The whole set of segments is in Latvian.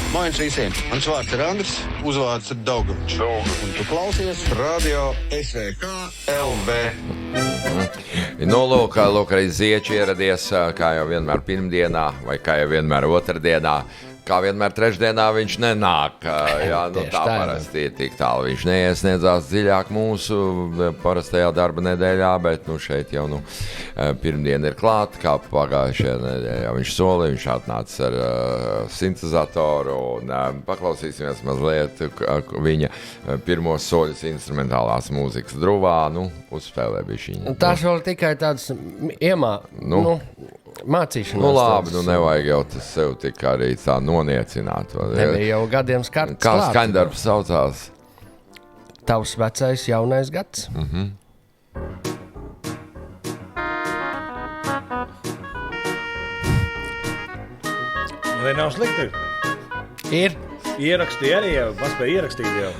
Moins visiem. Mans vārds ir Andris, uzvārds ir Daugavičs. Un tu klausies Radio SVK LV. Nu, lūk, arī Zieči ieradies, kā jau vienmēr pirmdienā, vai kā jau vienmēr otrdienā. Kā vienmēr trešdienā viņš nenāk. Jā, nu, tā parasti ir tik tālu. Viņš neiesniedzās dziļāk mūsu parastajā darba nedēļā, bet nu, šeit jau pirmdiena ir klāta, kā pagājušajā nedēļā viņš solīja. Viņš atnāca ar sintezatoru un paklausīsimies mazliet viņa pirmos soļus instrumentālās mūzikas druvā. Nu, uzspēlē bišķiņi. Tās vēl tikai tādas mācīšanās. Nu labi, nu nevajag jau tas sev tik arī tā noniecināt. Nebija jau gadiem skarts kā klāt. skaņdarbs saucās? Tavs vecais jaunais gads. Vai nav slikti? Ir. Ierakstīja arī jau, paspēja ierakstīt jau.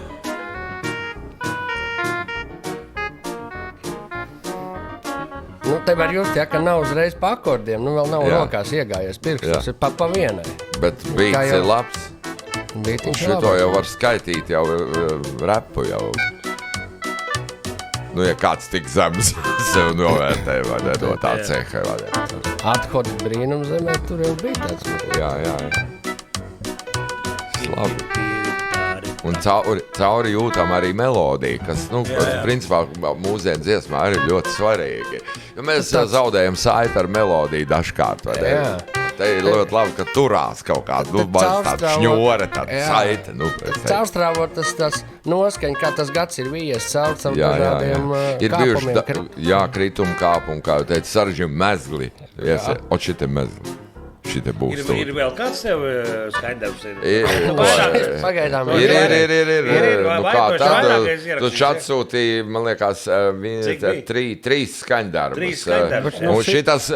Nu, te var just, ja, ka nav uzreiz pa akordiem, nu vēl nav Jā. rokās iegājies pirkstus, ir pa vienai. Bet beats ir labs. Beatiņš Šito labāk. jau var skaitīt, jau repu jau. Nu, ja kāds tik zems sev novērtē, vai ne, no tā ceha, vai ne. Athods brīnumzemē, tur jau bija tāds. Jā. Labi. Un cauri jūtam arī melodiju, kas, principā, mūsdienu dziesmā arī ļoti svarīgi. Jo mēs zaudējam saiti ar melodiju dažkārt, vai ne? Jā. Te ir ļoti labi, ka turās kaut kāda, tāda šņore, tāda saite. Caurstrāvot tas noskaņ, kā tas gads ir vies caur dažādiem ir kāpumiem. krituma kāpumi, kā jau teica, saržģim mezgli. Šitie mezgli. Šitie būs. Ir vēl kāds tev skaņdarbs? Pagaidām. Ir. Nu kā tad, vairākais tu ierakstījis, atsūtīji, man liekas, trīs skaņdarbus. Trīs skaņdarbus, Un šitas,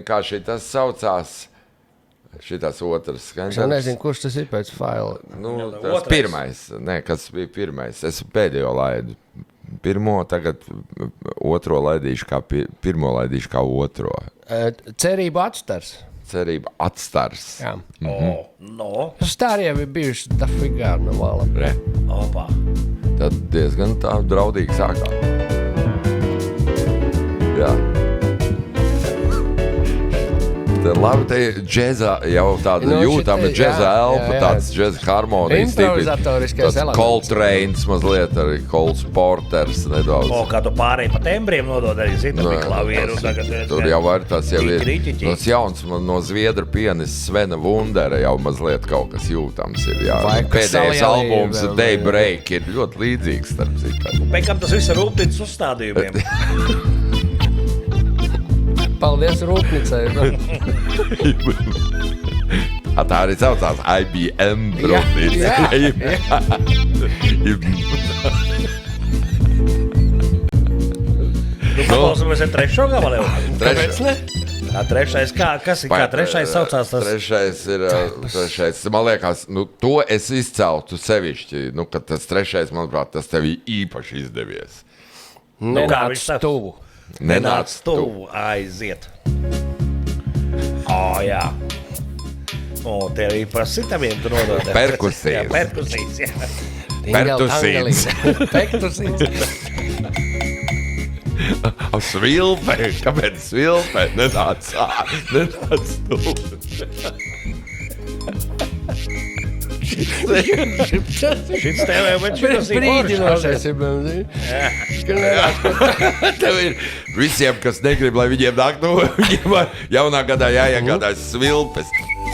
kā šitas saucās? Šitas otrs Es skaņdarbs. nezinu, kurš tas ir pēc faila. Nu, Jā, tas otrais. pirmais. Nē, kas bija pirmais? Es pēdējo laidu. Pirmo, tagad otro laidīšu kā pirmo laidīšu kā otro. Cerība atstars. Cerība atstars. Jā. No. Tā arī jau ir bijuši dafigā no malam. Re. Opa. Tad diezgan tā draudīgi sākās. Jā. Tad labi, te džeza jau tāda Nu, jūtama šitai, džeza jā, elpa, jā. tāds džeza harmonijas. Improvizatoriskais tāds elements. Coltrane's mazliet, arī Coles Porters nedaudz. Kā tu pārēji pa tembriem nodod arī zinu, bija klavieru. Tur jau var tas jau ir. Ķiķi. Tas jauns no Zviedru pianists Svena Vundera jau mazliet kaut kas jūtams ir. Jā. Vai kas Pēdējais Saljā albums vēl, Daybreak ir ļoti līdzīgs starp citu. Pēc kam tas viss ir rūpnīcas uzstādījumiem? Paldies Rūpnicai. Tā arī saucās IBM Jā. Paklausamies ar trešo gabalu. Kāpēc ne? Tā trešais, kā trešais saucās tas? Trešais, man liekas, to es izceltu sevišķi, ka tas trešais, manuprāt, tas tev īpaši izdevies. Nenāc tuvu. Nenāc tuvu, aiziet. Jā. Te arī par sitamiem tu nodod. Perkusijas. Jā, perkusijas, jā. Pertusīns. Pertusīns. Svilpe, kāpēc svilpe? Nenāc tuvu. Šits tev jau bet šitas ir Brīdinošais foršs. ir. Tev ir visiem, kas negrib, lai viņiem nāk, viņiem jaunā gadā jāiegādājas svilpes.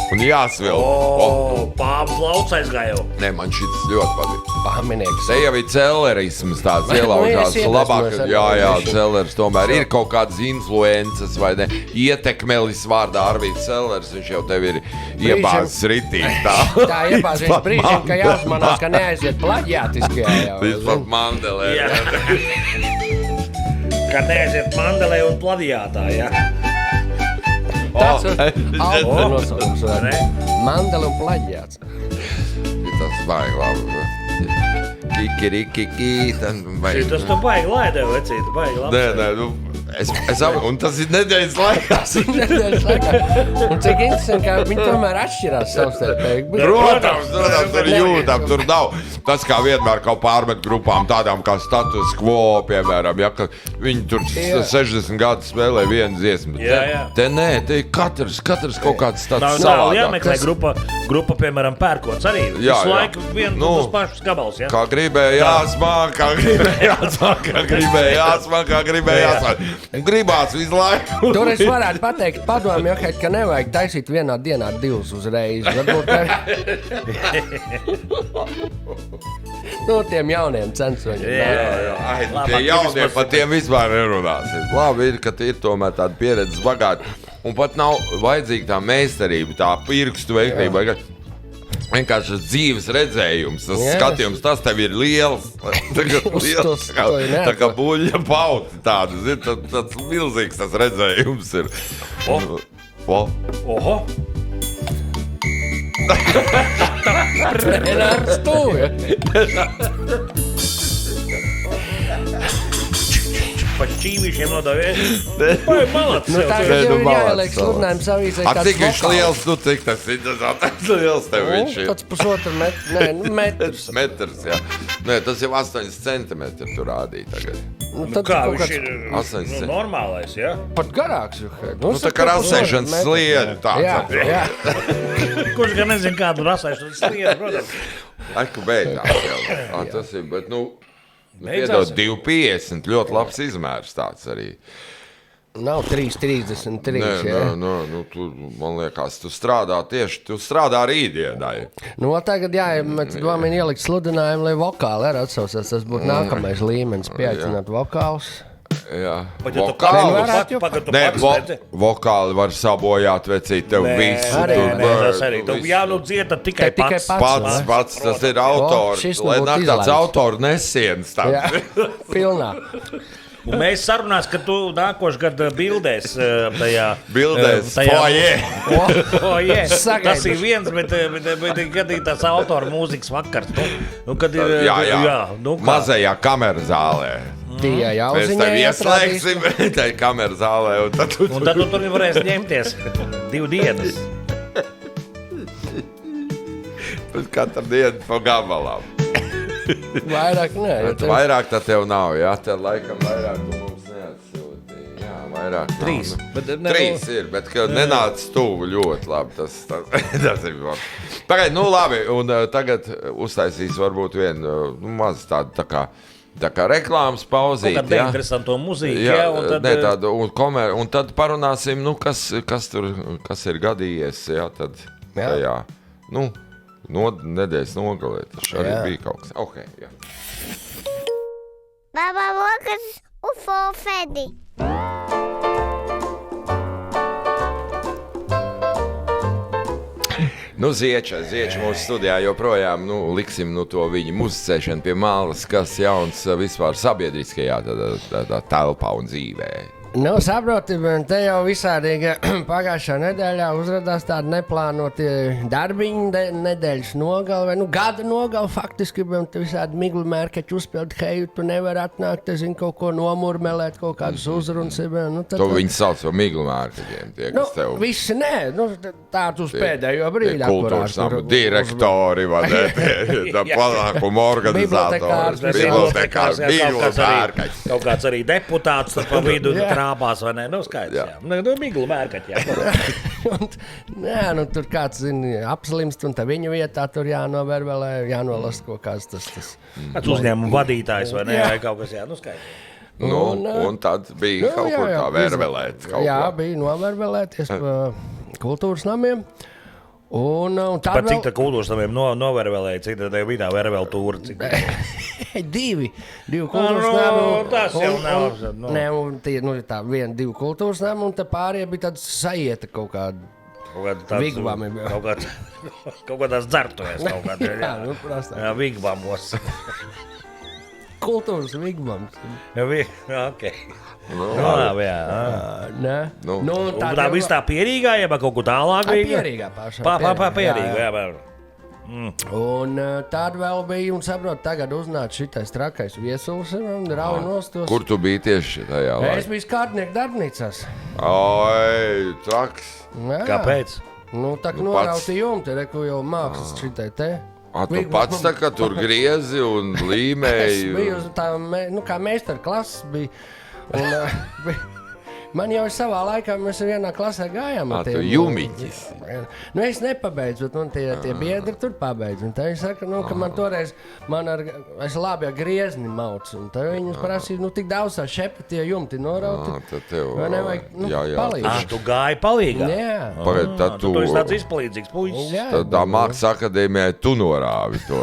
Un jāsvilp. Pāvs lauc aizgāju. Nē, man šis ļoti patīk. Pāminieks. Te jau ir celerisms tāds Vai, ielaužās nu, es labāk. iedvesmoju, Jā, es celeris tomēr ir kaut kādas influences vai ne. Ietekmelis vārdā Arvīds Celeris, viņš jau tev ir iebāzis ritīgi tā. Tā iebāzīs brīžiem, ka jāuzmanās, ka neaiziet plaģiātiskajā jau. Līdz pat Mandelē. Kad neaiziet Mandelē un Pladiātā, jā. Tāds albuma nosaukums. Ne? Mandela un plaģiāts. Tas vajag labi. Kikirikiki. Tas tu baigi laidē, vecīt, baigi labi. Nē, Un tas ir nedēļas laikā. Un cik interesanti, ka viņi tomēr atšķirās savstarpēji. Protams, tur jūtam, tur nav. Tas kā vienmēr kaut pārmet grupām tādām kā Status Quo, piemēram, ja, ka viņi tur 60 gadu spēlē vienu dziesmu. Te nē, te katrs kaut kāds tāds savādāk. Nav jāmeklē grupa, piemēram, Pērkots arī. Visu laiku vienu tos pašus gabals, ja? Kā gribēja jāsmāk, kā gribēja jāsmāk. Un gribās visu laiku. Tur es varētu pateikt padomu, ka nevajag taisīt vienā dienā divus uzreiz. Varbūt tiem jauniem censoņiem. Tie jaunie par tiem vispār nerunāsim. Labi ir, ka ir tomēr tāda pieredzes bagāta. Un pat nav vajadzīga tā meistarība, tā pirkstu veiklība. Vienkārši tas dzīves redzējums, tas skatījums, tas tev ir liels. Tā kā buļļa pauti tāda, tāds milzīgs tas redzējums ir. Oho! Renārs Tūja. Pa šķīvišiem nodavies. Vai malacis jau Tā ir? jau ir jāieliek sludinājums avīzē. Cik viņš liels, cik tas ir liels tev viņš ir? Tāds pusotru metrs. Metrs, jā. Nē, tas jau 8 centimetri tu rādīja tagad. Kā viņš ir 8 normālais, ja? Pat garāks. Tā kā rasēšanas sliedi tāds. Jā. Kurš gan nezin kādu rasēšanas sliedi, protams. Aiku beidzās jau. Tas ir, bet piedod 2,50, ļoti labs izmērs tāds arī. Nav 3,33. Tu, man liekas, tu strādā rītdienai. Tagad domāju ielikt sludinājumu, lai vokāli arī atsaucās. Tas būtu nākamais līmenis, pieaicināt vokālus. Jā. Vokāli var sabojāt, vecīt, tev visu. Tas arī. Tu dzieda tikai pats. Tas ir autors. Lai nāk tāds autoru nesiens. Jā, pilnā. Un mēs sarunās, ka tu nākošu gadu bildēs tajā... Foyer. Tas ir viens, bet kad ir tās autora mūzikas vakars. Kad ir... Jā. Mazajā kameras zālē. Mēs tev ieslēgsim tajā kameras zālē. Un tad tu tur varēs ņemties 2 dienas. Pēc katru dienu pa gabalām. Vairāk nē. Vairāk tā tev nav, jā? Tev laikam vairāk tu mums neatsūtīja. Jā, vairāk nav. 3. 3 ir, bet ka nenāc tuvu ļoti labi. Tas ir labi. Pagaid, labi. Un tagad uztaisīs varbūt vienu mazu tādu tā kā reklāmas pauzīt. Kaut kādu interesantu mūziku, jā. Un tad parunāsim, kas ir gadījies, jā, tad tajā, nedēļas nogalē. Tas arī bija kaut kas. Ok, jā. Baba Vokas UFO Fedi. Zieči mūsu studijā joprojām liksim to viņa muzicēšanu pie malas, kas jauns vispār sabiedriskajā tādā telpā un dzīvē. Saproti, te jau visādīgi pagājušā nedēļā uzradās tādi neplānoti darbiņi, nedēļas nogali, vai gada nogali faktiski, te visādi miglu mērkeķi uzpild, hei, tu nevar atnākt, kaut ko nomurmelēt, kaut kādus uzrunas. To viņi sauc par miglu mērkeķiem, tie, kas tev... Visi nē, tāds uz pēdējo brīdi. Kultūras namu direktori, panākumu organizatori, bibliotekārs, miglu mērkeķi. Kaut kāds arī deputāts pa vidu krāpās, vai ne? Skaidrs, jā. Miglu mērkaķi, jā. Tur kāds, apslimst, un viņa vietā tur jānovervelē, jānolast kaut kāds tas. Kāds uzņēmuma vadītājs, vai ne? Vai kaut kas, skaidrs. Un tad bija kaut kur tā vervelēt. Jā, bija novervelēties pa kultūras namiem. Pat cik tā kultūras namiem novervelēja, cik tā bija tā vervel tūra? Divi kultūras nami. Tas jau nav. Divi kultūras nami, un te pārējie bija tāds sajieta kaut kāda vigvami. Kaut kādās dzertuvēs kaut kādā. Jā, vigvamos. Kultūras vigvams. Ok. Labi, jā. Tā viss tā pierīgā, ja kaut ko tālāk bija? Pierīgā pašā. Pierīgā, jā. Un tāda vēl bija, un saprot, tagad uznāca šitais trakais viesulis un rauj nostos. Kur tu biji tieši tajā laikā? Es biju skārtnieku darbnīcās. Oi, traks. Jā. Kāpēc? Nu, tā kā norauti jumti, reku jau mākslas šitai te. Tu pats tā kā tur griezi un līmēji. Es biju uz tā, kā meistarklases bija. Un, man jau savā laikā, mēs vienā klasē gājām. Tu jumiķis. Nu, es nepabeidzu, bet man tie biedri tur pabeidz. Un tā viņi saka, ka man toreiz, es labi ar griezni maucu. Un tā viņus prasīja, tik daudz tā šepa tie jumti norauti. Tad tev, vai nevajag, palīdzi. Tu gāji palīgā? Jā. Pagaid, tad Tu esi tāds izpalīdzīgs puisis. Tad tā mākslas akadēmijai tu norāvi to.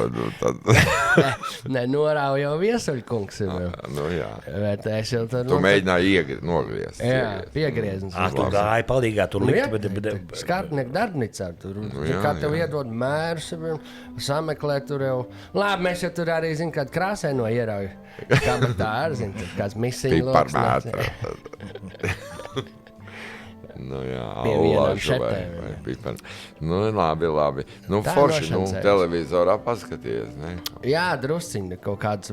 Nē, norāvi jau Viesuļkungs. Nu jā. Bet es jau tad... Tu mēģināji nogriezt. Jā, piegrieznis. Tu gāji palīgā, tur likt. Skārtnieku darbnīcā. Kā tev iedod mērus, sameklē tur jau. Labi, mēs jau tur arī, kādu krāsēno ierauju. Kā bet tā arī, kāds misiņu loks. Piparmētra. Nu jā, Pie vienām aulāžu vai šepēm. pipar. Nu labi. Nu Tā forši, nošancējas. televizorā paskaties, ne? Jā, drusciņi, kaut kādus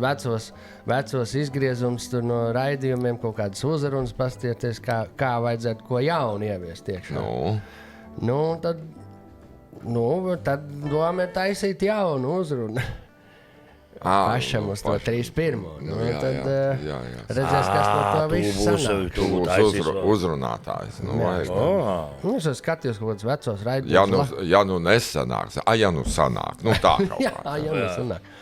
vecos izgriezumus tur no raidījumiem, kaut kādas uzrunas pastieties, kā vajadzētu ko jaunu ieviest iekšā. Tad doma ir taisīt jaunu uzrunu. Pašam uz to 3.1. Jā. Redzēs, kas no to viss sanāk. Tu būsi uzrunātājs. Es skatījos kaut kāds vecos raidījumus. Ja nu nesanāks, ja nu sanāk. Nu tā kaut kā. Jā, nu sanāk.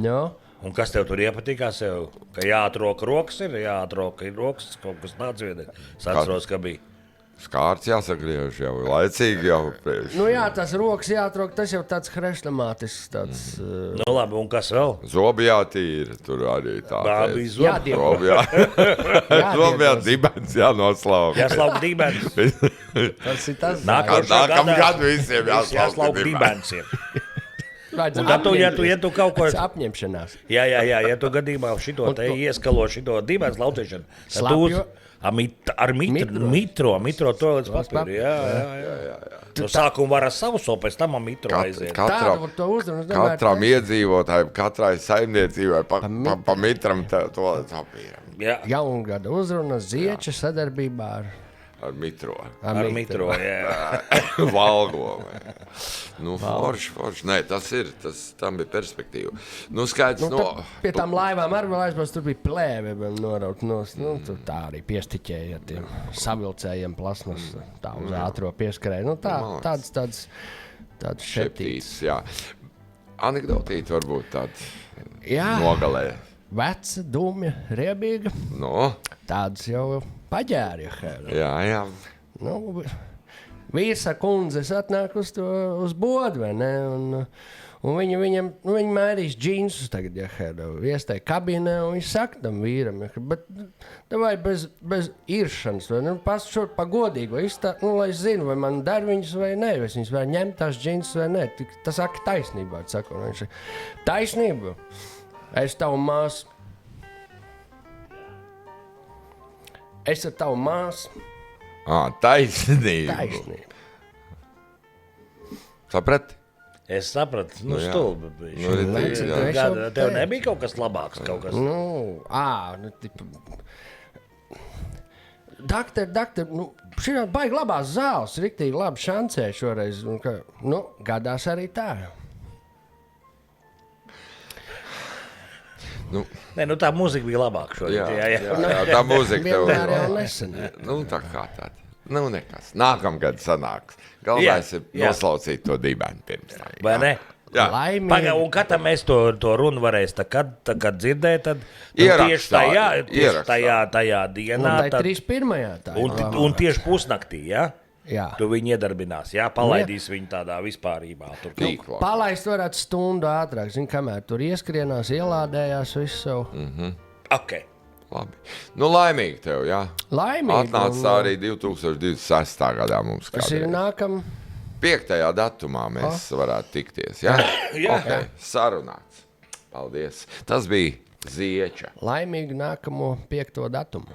No. Un kas tev tur iepatīkās? Ka jāatrok rokas ir, jāatrok ir rokas, kaut kas tāds viedē. Es atceros, ka bija. Skārts jāsagriež jau laicīgi jau priekš. Nu jā, tas rokas jāatrok, tas jau tāds hrestomātisks tāds... Nu labi, un kas vēl? Zobi jātīra, tur arī tā. Bija zobi. Zobi dibens jānoslauk. Jāslauk dibens. Tas ir tas. Nākam gadu visiem jāslauk dibens. Un tad, ja tu kaut ko... Apņemšanās. Jā, ja tu gadījumā šito te ieskalo šito dibens lauciešanu, tad tu... Ar mitro to līdz papīru, jā. No sākuma var ar sauso, pēc tam ar mitro aiziet. Katram iedzīvotājiem, katrai saimniecībai pa mitram to līdz papīram. Jaungada uzruna Zieča sadarbībā ar mitro. Ar mitro, jā. Valgo. Nu, forši. Nē, tam bija perspektīva. Nu, skaidrs, pie tām laivām arī vēl aizbrauc, tur bija plēve vēl noraut nos. Tur tā arī piestiķēja ar tiem savilcējiem plasmas, tā uz ātro pieskarēja. Nu, tāds šeptīts. Jā. Anekdotīti varbūt tāda nogalē. Veca, dumja, riebīga. Tādas jau paģēri. Jā. Nu, vīrs ar kundzes atnāk uz bodu, vai ne? Un viņi mērīs džinsus tagad, iestāja kabinē, un viņš saka tam vīram, bet vai bez iršanas, vai ne? Pasšot pagodīgi, vai lai es zinu, vai man dar viņus vai nē, vai viņus var ņemt tās džinsus vai nē. Tas saka taisnībā, saka. Taisnība. Es tavu māsu. Es ar tavu māsu. Taisnība. Saprati? Es sapratu, stulbi. Tev nebija kaut kas labāks? Dakter, šī baigi labās zāles, riktīgi labi šancē šoreiz. Gadās arī tā. Tā mūzika bija labāka šodien. Jā, tā mūzika tev vienmēr jau nesanāk. Tā kā tāda. Nekas. Nākamgad sanāks. Galvenais ir noslaucīt to dibeni pirms tam. Vai ne? Jā. Pagaid, un kad mēs to runu varēs, kad dzirdēt, tad tieši tajā dienā. Un tā 3.1. Un tieši pusnaktī, jā? Jā. Tu viņu iedarbinās, palaidīs viņu tādā vispārībā. Palaist varētu stundu ātrāk, kamēr tur ieskrienās, ielādējās visu savu. Ok. Labi. Laimīgi tev, jā? Laimīgi. Atnāca arī 2026. gadā mums. Tas ir nākam... 5. datumā mēs varētu tikties, jā? Okay. Sarunāts. Paldies. Tas bija Zieča. Laimīgi nākamo 5. datumu.